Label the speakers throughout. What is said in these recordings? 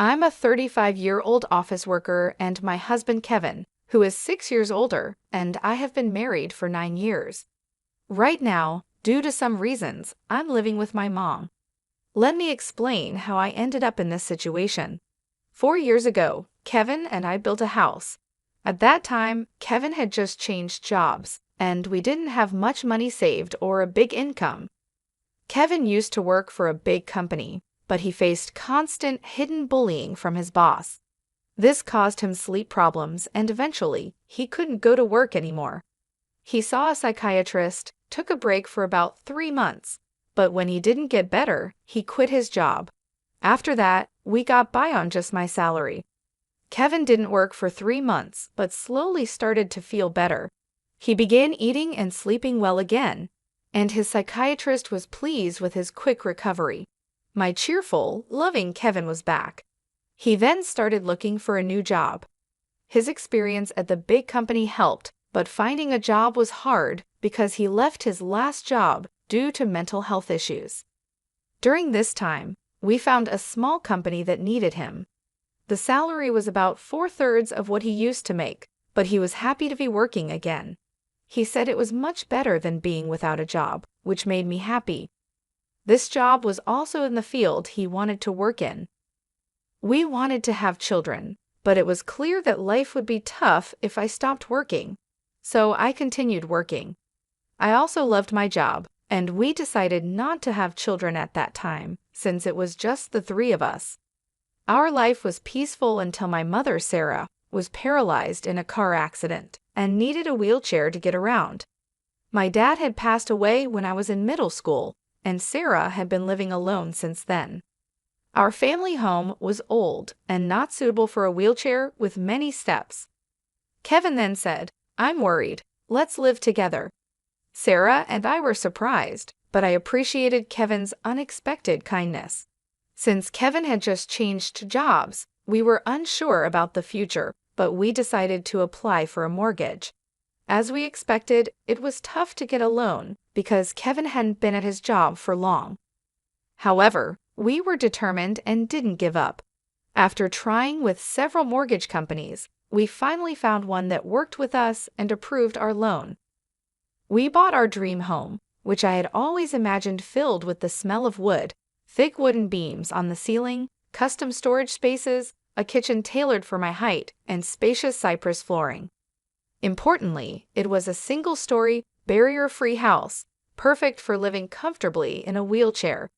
Speaker 1: I'm a 35-year-old office worker and my husband Kevin, who is 6 years older, and I have been married for 9 years. Right now, due to some reasons, I'm living with my mom. Let me explain how I ended up in this situation. 4 years ago, Kevin and I built a house. At that time, Kevin had just changed jobs, and we didn't have much money saved or a big income. Kevin used to work for a big company, but he faced constant hidden bullying from his boss. This caused him sleep problems, and eventually, he couldn't go to work anymore. He saw a psychiatrist, took a break for about 3 months, but when he didn't get better, he quit his job. After that, we got by on just my salary. Kevin didn't work for 3 months, but slowly started to feel better. He began eating and sleeping well again, and his psychiatrist was pleased with his quick recovery. My cheerful, loving Kevin was back. He then started looking for a new job. His experience at the big company helped, but finding a job was hard because he left his last job due to mental health issues. During this time, we found a small company that needed him. The salary was about 4/3 of what he used to make, but he was happy to be working again. He said it was much better than being without a job, which made me happy. This job was also in the field he wanted to work in. We wanted to have children, but it was clear that life would be tough if I stopped working. So I continued working. I also loved my job, and we decided not to have children at that time, since it was just the 3 of us. Our life was peaceful until my mother, Sarah, was paralyzed in a car accident and needed a wheelchair to get around. My dad had passed away when I was in middle school, and Sarah had been living alone since then. Our family home was old and not suitable for a wheelchair with many steps. Kevin then said, "I'm worried. Let's live together." Sarah and I were surprised, but I appreciated Kevin's unexpected kindness. Since Kevin had just changed jobs, we were unsure about the future, but we decided to apply for a mortgage. As we expected, it was tough to get a loan because Kevin hadn't been at his job for long. However, we were determined and didn't give up. After trying with several mortgage companies, we finally found one that worked with us and approved our loan. We bought our dream home, which I had always imagined filled with the smell of wood, thick wooden beams on the ceiling, custom storage spaces, a kitchen tailored for my height, and spacious cypress flooring. Importantly, it was a single-story, barrier-free house, perfect for living comfortably in a wheelchair.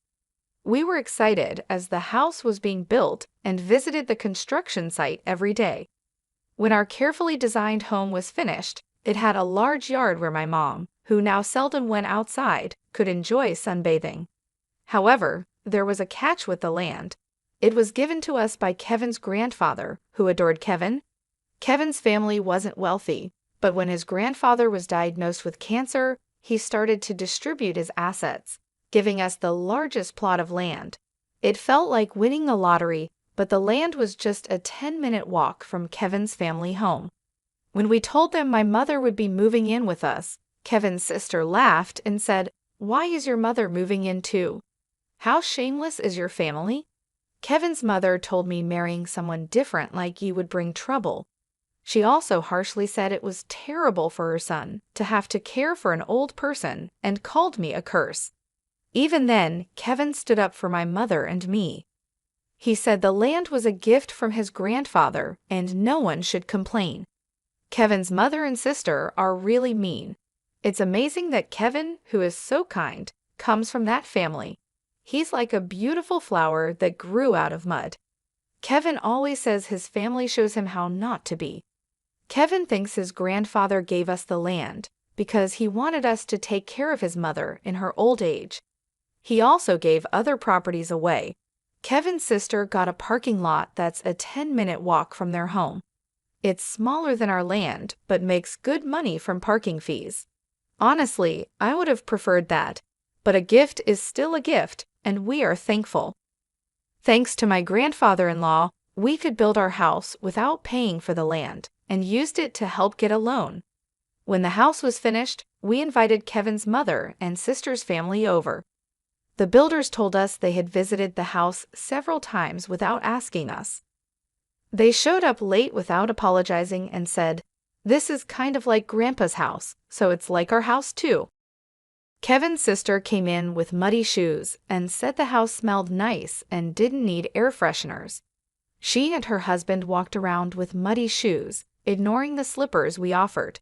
Speaker 1: We were excited as the house was being built and visited the construction site every day. When our carefully designed home was finished, it had a large yard where my mom, who now seldom went outside, could enjoy sunbathing. However, there was a catch with the land. It was given to us by Kevin's grandfather, who adored Kevin. Kevin's family wasn't wealthy, but when his grandfather was diagnosed with cancer, he started to distribute his assets, giving us the largest plot of land. It felt like winning the lottery, but the land was just a 10-minute walk from Kevin's family home. When we told them my mother would be moving in with us, Kevin's sister laughed and said, "Why is your mother moving in too? How shameless is your family?" Kevin's mother told me marrying someone different like you would bring trouble. She also harshly said it was terrible for her son to have to care for an old person and called me a curse. Even then, Kevin stood up for my mother and me. He said the land was a gift from his grandfather and no one should complain. Kevin's mother and sister are really mean. It's amazing that Kevin, who is so kind, comes from that family. He's like a beautiful flower that grew out of mud. Kevin always says his family shows him how not to be. Kevin thinks his grandfather gave us the land because he wanted us to take care of his mother in her old age. He also gave other properties away. Kevin's sister got a parking lot that's a 10-minute walk from their home. It's smaller than our land, but makes good money from parking fees. Honestly, I would have preferred that, but a gift is still a gift, and we are thankful. Thanks to my grandfather-in-law, we could build our house without paying for the land and used it to help get a loan. When the house was finished, we invited Kevin's mother and sister's family over. The builders told us they had visited the house several times without asking us. They showed up late without apologizing and said, "This is kind of like Grandpa's house, so it's like our house too." Kevin's sister came in with muddy shoes and said the house smelled nice and didn't need air fresheners. She and her husband walked around with muddy shoes, ignoring the slippers we offered.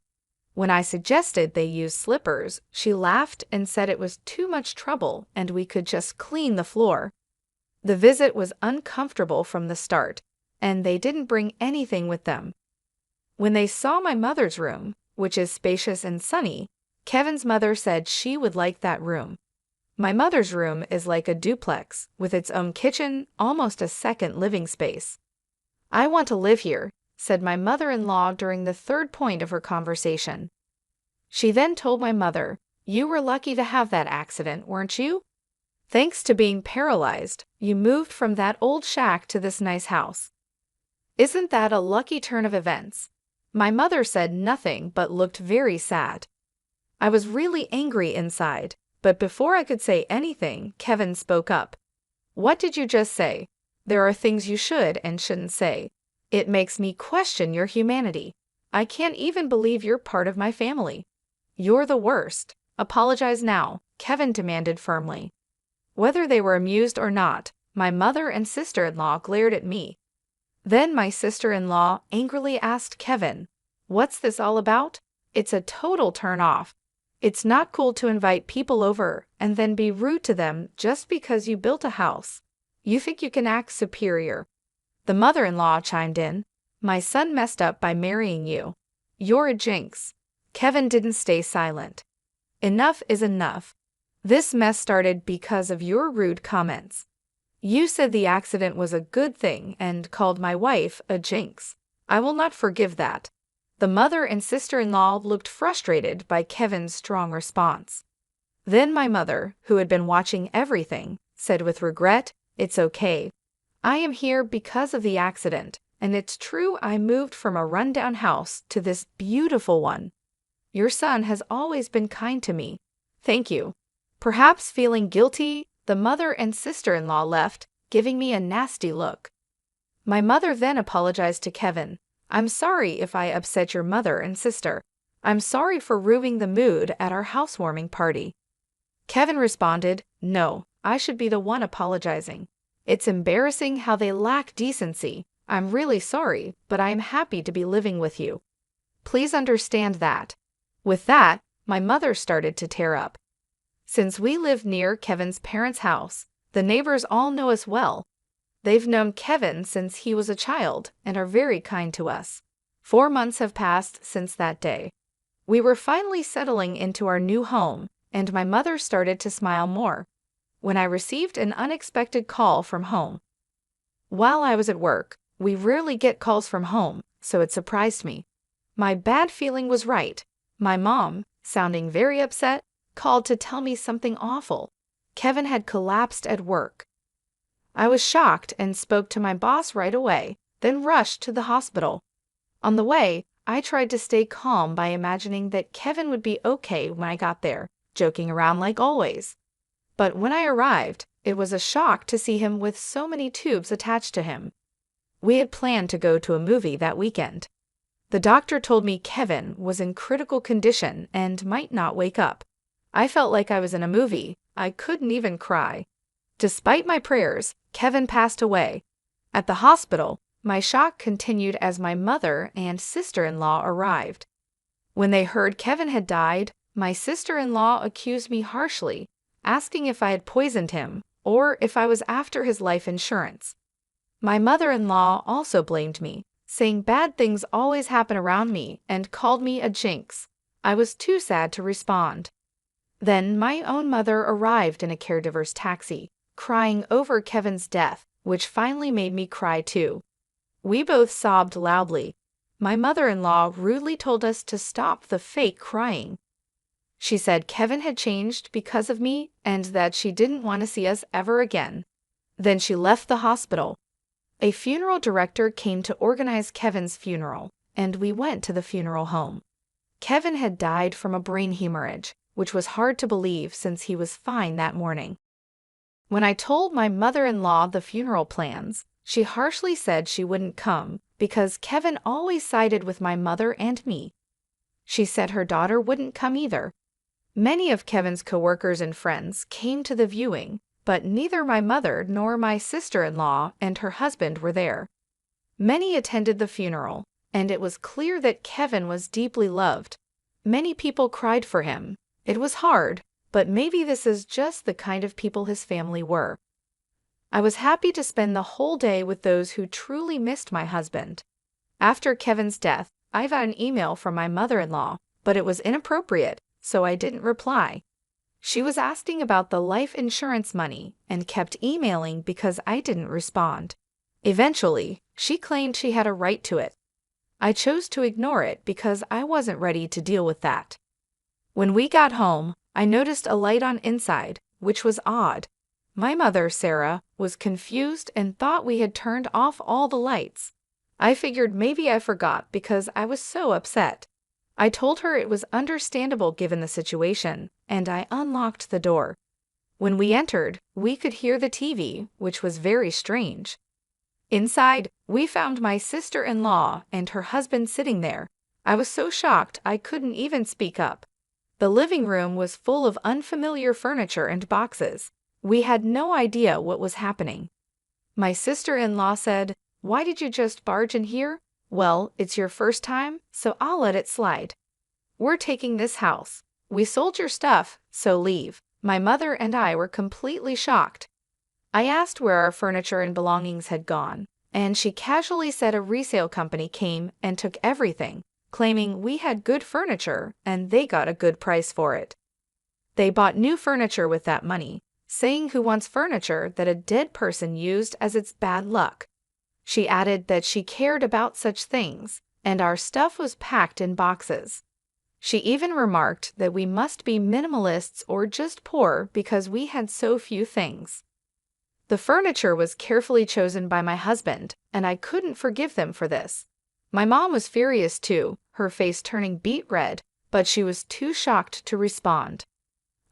Speaker 1: When I suggested they use slippers, she laughed and said it was too much trouble and we could just clean the floor. The visit was uncomfortable from the start, and they didn't bring anything with them. When they saw my mother's room, which is spacious and sunny, Kevin's mother said she would like that room. My mother's room is like a duplex, with its own kitchen, almost a second living space. "I want to live here," said my mother-in-law during the third point of her conversation. She then told my mother, "You were lucky to have that accident, weren't you? Thanks to being paralyzed, you moved from that old shack to this nice house. Isn't that a lucky turn of events?" My mother said nothing but looked very sad. I was really angry inside, but before I could say anything, Kevin spoke up. "What did you just say? There are things you should and shouldn't say. It makes me question your humanity. I can't even believe you're part of my family. You're the worst. Apologize now," Kevin demanded firmly. Whether they were amused or not, my mother and sister-in-law glared at me. Then my sister-in-law angrily asked Kevin, "What's this all about? It's a total turn-off. It's not cool to invite people over and then be rude to them just because you built a house. You think you can act superior." The mother-in-law chimed in, "My son messed up by marrying you. You're a jinx." Kevin didn't stay silent. "Enough is enough. This mess started because of your rude comments. You said the accident was a good thing and called my wife a jinx. I will not forgive that." The mother and sister-in-law looked frustrated by Kevin's strong response. Then my mother, who had been watching everything, said with regret, "It's okay. I am here because of the accident, and it's true I moved from a rundown house to this beautiful one. Your son has always been kind to me. Thank you." Perhaps feeling guilty, the mother and sister-in-law left, giving me a nasty look. My mother then apologized to Kevin. "I'm sorry if I upset your mother and sister. I'm sorry for ruining the mood at our housewarming party." Kevin responded, "No, I should be the one apologizing. It's embarrassing how they lack decency. I'm really sorry, but I am happy to be living with you. Please understand that." With that, my mother started to tear up. Since we live near Kevin's parents' house, the neighbors all know us well. They've known Kevin since he was a child and are very kind to us. 4 months have passed since that day. We were finally settling into our new home, and my mother started to smile more when I received an unexpected call from home. While I was at work, we rarely get calls from home, so it surprised me. My bad feeling was right. My mom, sounding very upset, called to tell me something awful. Kevin had collapsed at work. I was shocked and spoke to my boss right away, then rushed to the hospital. On the way, I tried to stay calm by imagining that Kevin would be okay when I got there, joking around like always. But when I arrived, it was a shock to see him with so many tubes attached to him. We had planned to go to a movie that weekend. The doctor told me Kevin was in critical condition and might not wake up. I felt like I was in a movie. I couldn't even cry. Despite my prayers, Kevin passed away. At the hospital, my shock continued as my mother and sister-in-law arrived. When they heard Kevin had died, my sister-in-law accused me harshly, asking if I had poisoned him or if I was after his life insurance. My mother-in-law also blamed me, saying bad things always happen around me and called me a jinx. I was too sad to respond. Then my own mother arrived in a caregiver's taxi, crying over Kevin's death, which finally made me cry too. We both sobbed loudly. My mother-in-law rudely told us to stop the fake crying. She said Kevin had changed because of me and that she didn't want to see us ever again. Then she left the hospital. A funeral director came to organize Kevin's funeral, and we went to the funeral home. Kevin had died from a brain hemorrhage, which was hard to believe since he was fine that morning. When I told my mother-in-law the funeral plans, she harshly said she wouldn't come because Kevin always sided with my mother and me. She said her daughter wouldn't come either. Many of Kevin's coworkers and friends came to the viewing, but neither my mother nor my sister-in-law and her husband were there. Many attended the funeral, and it was clear that Kevin was deeply loved. Many people cried for him. It was hard, but maybe this is just the kind of people his family were. I was happy to spend the whole day with those who truly missed my husband. After Kevin's death, I got an email from my mother-in-law, but it was inappropriate, so I didn't reply. She was asking about the life insurance money and kept emailing because I didn't respond. Eventually, she claimed she had a right to it. I chose to ignore it because I wasn't ready to deal with that. When we got home, I noticed a light on inside, which was odd. My mother, Sarah, was confused and thought we had turned off all the lights. I figured maybe I forgot because I was so upset. I told her it was understandable given the situation, and I unlocked the door. When we entered, we could hear the TV, which was very strange. Inside, we found my sister-in-law and her husband sitting there. I was so shocked I couldn't even speak up. The living room was full of unfamiliar furniture and boxes. We had no idea what was happening. My sister-in-law said, "Why did you just barge in here?" "Well, it's your first time, so I'll let it slide. We're taking this house. We sold your stuff, so leave." My mother and I were completely shocked. I asked where our furniture and belongings had gone, and she casually said a resale company came and took everything, claiming we had good furniture and they got a good price for it. They bought new furniture with that money, saying who wants furniture that a dead person used as its bad luck. She added that she cared about such things, and our stuff was packed in boxes. She even remarked that we must be minimalists or just poor because we had so few things. The furniture was carefully chosen by my husband, and I couldn't forgive them for this. My mom was furious too, her face turning beet red, but she was too shocked to respond.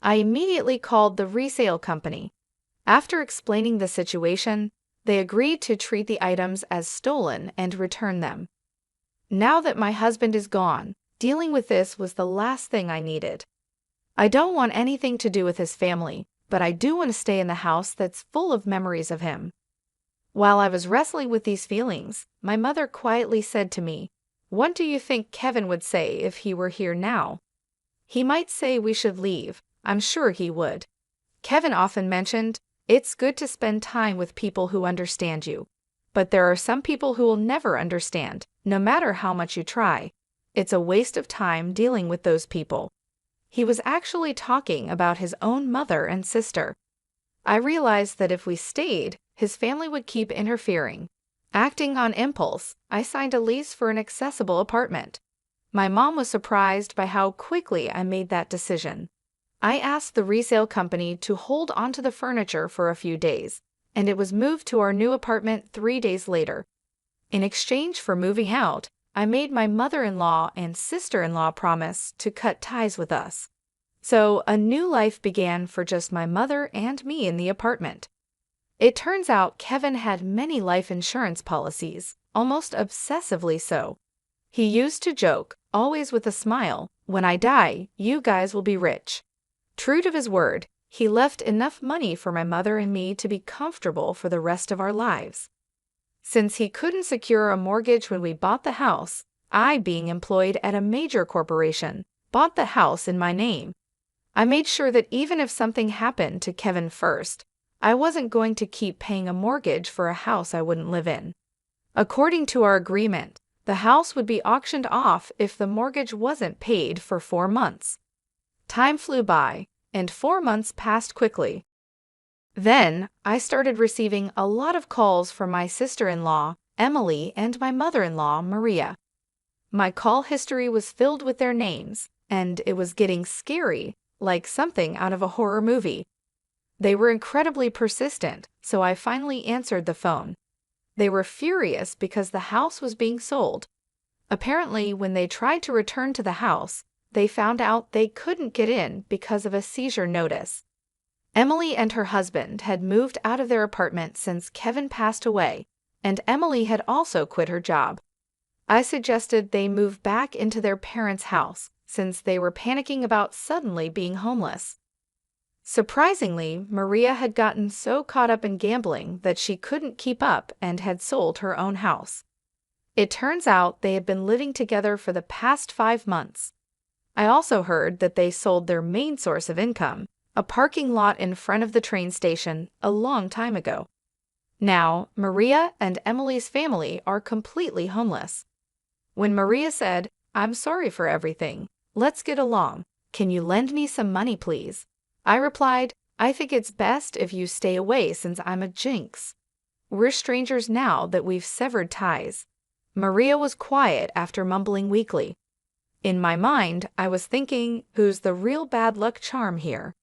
Speaker 1: I immediately called the resale company. After explaining the situation, they agreed to treat the items as stolen and return them. Now that my husband is gone, dealing with this was the last thing I needed. I don't want anything to do with his family, but I do want to stay in the house that's full of memories of him. While I was wrestling with these feelings, my mother quietly said to me, "What do you think Kevin would say if he were here now?" "He might say we should leave. I'm sure he would." Kevin often mentioned, "It's good to spend time with people who understand you. But there are some people who will never understand, no matter how much you try. It's a waste of time dealing with those people." He was actually talking about his own mother and sister. I realized that if we stayed, his family would keep interfering. Acting on impulse, I signed a lease for an accessible apartment. My mom was surprised by how quickly I made that decision. I asked the resale company to hold onto the furniture for a few days, and it was moved to our new apartment 3 days later. In exchange for moving out, I made my mother-in-law and sister-in-law promise to cut ties with us. So a new life began for just my mother and me in the apartment. It turns out Kevin had many life insurance policies, almost obsessively so. He used to joke, always with a smile, "When I die, you guys will be rich." True to his word, he left enough money for my mother and me to be comfortable for the rest of our lives. Since he couldn't secure a mortgage when we bought the house, I, being employed at a major corporation, bought the house in my name. I made sure that even if something happened to Kevin first, I wasn't going to keep paying a mortgage for a house I wouldn't live in. According to our agreement, the house would be auctioned off if the mortgage wasn't paid for 4 months. Time flew by, and 4 months passed quickly. Then, I started receiving a lot of calls from my sister-in-law, Emily, and my mother-in-law, Maria. My call history was filled with their names, and it was getting scary, like something out of a horror movie. They were incredibly persistent, so I finally answered the phone. They were furious because the house was being sold. Apparently, when they tried to return to the house, they found out they couldn't get in because of a seizure notice. Emily and her husband had moved out of their apartment since Kevin passed away, and Emily had also quit her job. I suggested they move back into their parents' house since they were panicking about suddenly being homeless. Surprisingly, Maria had gotten so caught up in gambling that she couldn't keep up and had sold her own house. It turns out they had been living together for the past 5 months. I also heard that they sold their main source of income, a parking lot in front of the train station, a long time ago. Now, Maria and Emily's family are completely homeless. When Maria said, "I'm sorry for everything, let's get along, can you lend me some money please?" I replied, "I think it's best if you stay away since I'm a jinx. We're strangers now that we've severed ties." Maria was quiet after mumbling weakly. In my mind, I was thinking, who's the real bad luck charm here?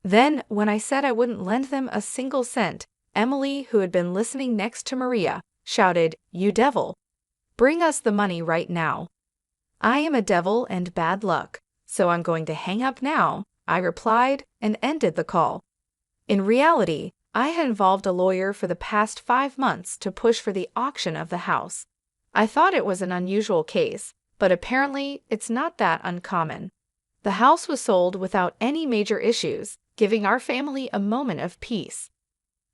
Speaker 1: Then, when I said I wouldn't lend them a single cent, Emily, who had been listening next to Maria, shouted, "You devil! Bring us the money right now." "I am a devil and bad luck, so I'm going to hang up now," I replied and ended the call. In reality, I had involved a lawyer for the past 5 months to push for the auction of the house. I thought it was an unusual case, but apparently it's not that uncommon. The house was sold without any major issues, giving our family a moment of peace.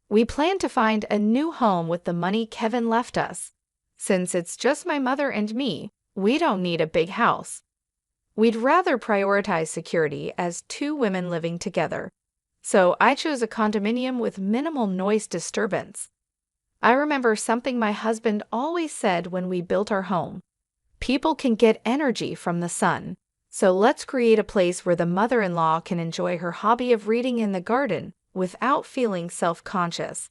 Speaker 1: We plan to find a new home with the money Kevin left us. Since it's just my mother and me, we don't need a big house. We'd rather prioritize security as 2 women living together. So I chose a condominium with minimal noise disturbance. I remember something my husband always said when we built our home. People can get energy from the sun, so let's create a place where the mother-in-law can enjoy her hobby of reading in the garden without feeling self-conscious.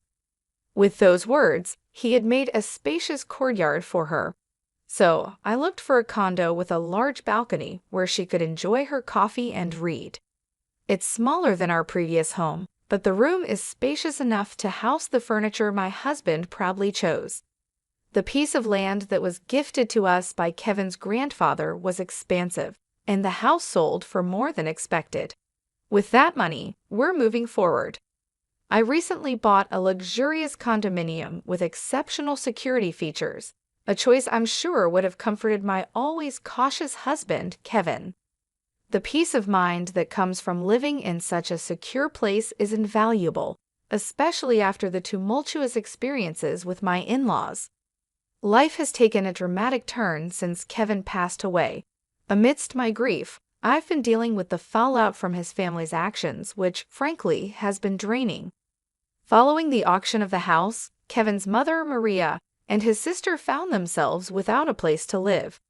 Speaker 1: With those words, he had made a spacious courtyard for her. So I looked for a condo with a large balcony where she could enjoy her coffee and read. It's smaller than our previous home, but the room is spacious enough to house the furniture my husband proudly chose. The piece of land that was gifted to us by Kevin's grandfather was expansive, and the house sold for more than expected. With that money, we're moving forward. I recently bought a luxurious condominium with exceptional security features, a choice I'm sure would have comforted my always cautious husband, Kevin. The peace of mind that comes from living in such a secure place is invaluable, especially after the tumultuous experiences with my in-laws. Life has taken a dramatic turn since Kevin passed away. Amidst my grief, I've been dealing with the fallout from his family's actions, which, frankly, has been draining. Following the auction of the house, Kevin's mother, Maria, and his sister found themselves without a place to live.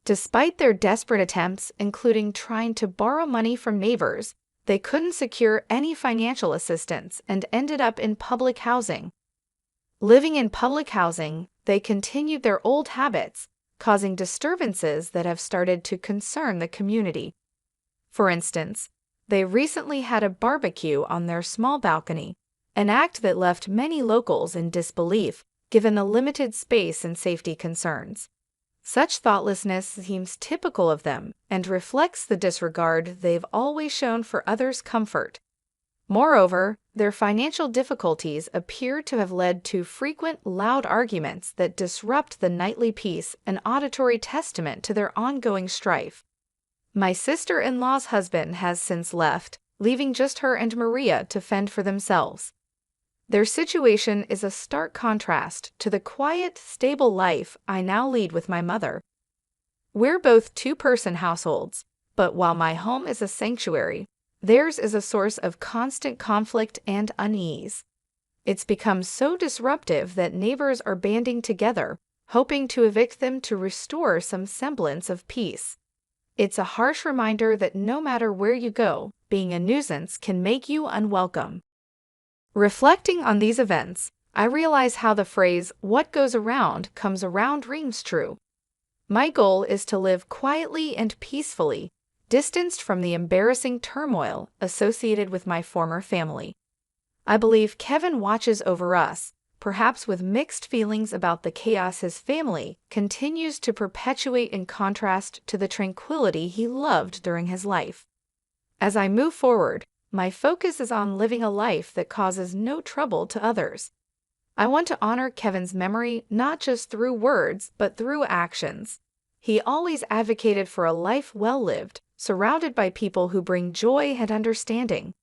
Speaker 1: Despite their desperate attempts, including trying to borrow money from neighbors, they couldn't secure any financial assistance and ended up in public housing. Living in public housing, they continued their old habits, causing disturbances that have started to concern the community. For instance, they recently had a barbecue on their small balcony, an act that left many locals in disbelief, given the limited space and safety concerns. Such thoughtlessness seems typical of them and reflects the disregard they've always shown for others' comfort. Moreover, their financial difficulties appear to have led to frequent loud arguments that disrupt the nightly peace, an auditory testament to their ongoing strife. My sister-in-law's husband has since left, leaving just her and Maria to fend for themselves. Their situation is a stark contrast to the quiet, stable life I now lead with my mother. We're both 2-person households, but while my home is a sanctuary, theirs is a source of constant conflict and unease. It's become so disruptive that neighbors are banding together, hoping to evict them to restore some semblance of peace. It's a harsh reminder that no matter where you go, being a nuisance can make you unwelcome. Reflecting on these events, I realize how the phrase, "what goes around comes around," rings true. My goal is to live quietly and peacefully, distanced from the embarrassing turmoil associated with my former family. I believe Kevin watches over us, perhaps with mixed feelings about the chaos his family continues to perpetuate in contrast to the tranquility he loved during his life. As I move forward, my focus is on living a life that causes no trouble to others. I want to honor Kevin's memory not just through words, but through actions. He always advocated for a life well lived, surrounded by people who bring joy and understanding.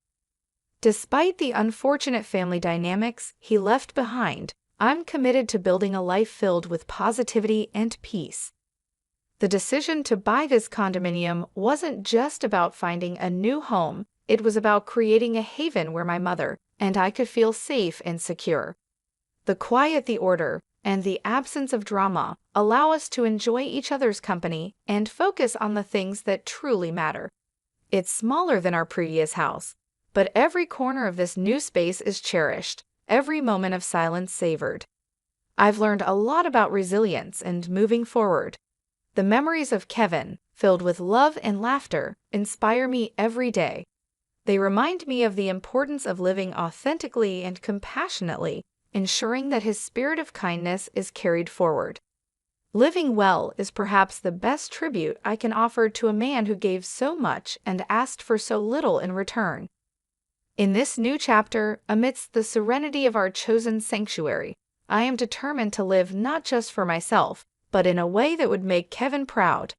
Speaker 1: Despite the unfortunate family dynamics he left behind, I'm committed to building a life filled with positivity and peace. The decision to buy this condominium wasn't just about finding a new home, it was about creating a haven where my mother and I could feel safe and secure. The quiet, the order, and the absence of drama allow us to enjoy each other's company and focus on the things that truly matter. It's smaller than our previous house, but every corner of this new space is cherished, every moment of silence savored. I've learned a lot about resilience and moving forward. The memories of Kevin, filled with love and laughter, inspire me every day. They remind me of the importance of living authentically and compassionately, ensuring that his spirit of kindness is carried forward. Living well is perhaps the best tribute I can offer to a man who gave so much and asked for so little in return. In this new chapter, amidst the serenity of our chosen sanctuary, I am determined to live not just for myself, but in a way that would make Kevin proud.